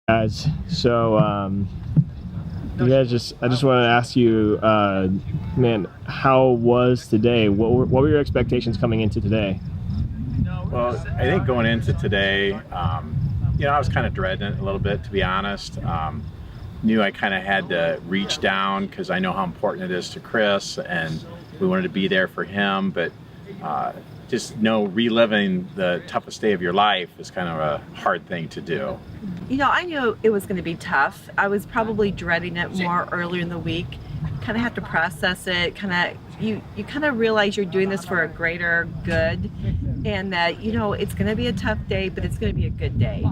Guys, so you guys I just want to ask you, man, how was today? What were your expectations coming into today? Well, I think going into today, I was kind of dreading it a little bit, to be honest. Knew I kind of had to reach down because I know how important it is to Chris, and we wanted to be there for him. But just reliving the toughest day of your life is kind of a hard thing to do. I knew it was going to be tough. I was probably dreading it more earlier in the week. Kind of have to process it. You kind of realize you're doing this for a greater good, and that it's going to be a tough day, but it's going to be a good day.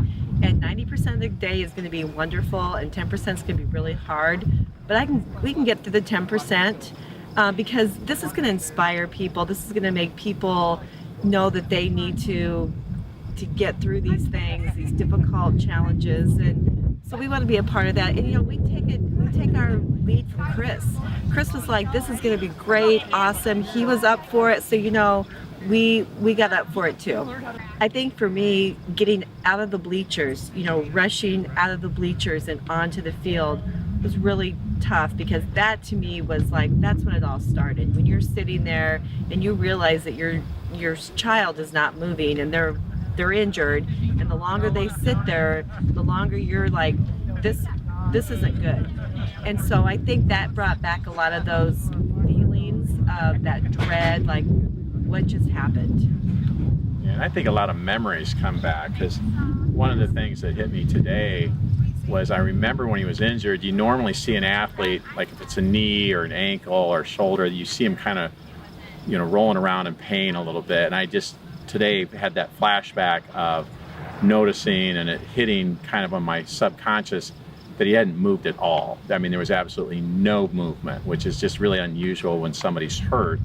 And 90% of the day is going to be wonderful, and 10% is going to be really hard. But we can get through the 10%. Because this is going to inspire people. This is going to make people know that they need to get through these things, these difficult challenges, and so we want to be a part of that. And we take our lead from Chris. Chris was like, "This is going to be great, awesome." He was up for it, so we got up for it too. I think for me, getting out of the bleachers, rushing out of the bleachers and onto the field was really tough, because that to me was like, that's when it all started. When you're sitting there and you realize that your child is not moving and they're injured, and the longer they sit there, the longer you're like, this isn't good. And so I think that brought back a lot of those feelings of that dread, like, what just happened? And I think a lot of memories come back, because one of the things that hit me today was, I remember when he was injured, you normally see an athlete, like if it's a knee or an ankle or shoulder, you see him kind of, rolling around in pain a little bit. And I just today had that flashback of noticing and it hitting kind of on my subconscious that he hadn't moved at all. I mean, there was absolutely no movement, which is just really unusual when somebody's hurt.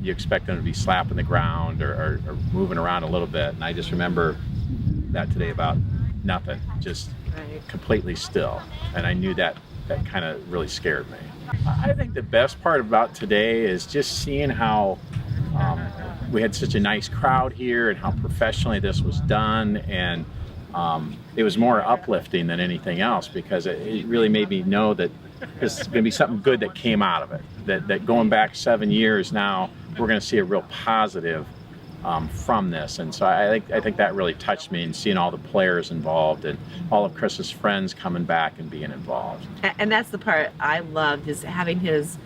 You expect them to be slapping the ground or moving around a little bit. And I just remember that today, about nothing, just completely still. And I knew that kind of really scared me. I think the best part about today is just seeing how we had such a nice crowd here, and how professionally this was done. And it was more uplifting than anything else, because it really made me know that there's going to be something good that came out of it. That going back 7 years now, we're going to see a real positive from this. And so I think that really touched me, and seeing all the players involved and all of Chris's friends coming back and being involved. And that's the part I loved, is having his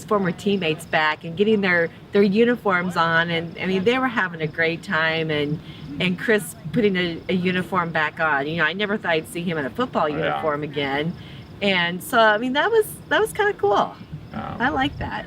former teammates back and getting their uniforms on. And I mean, they were having a great time, and Chris putting a uniform back on. I never thought I'd see him in a football uniform again. And so, I mean, that was kind of cool. I like that.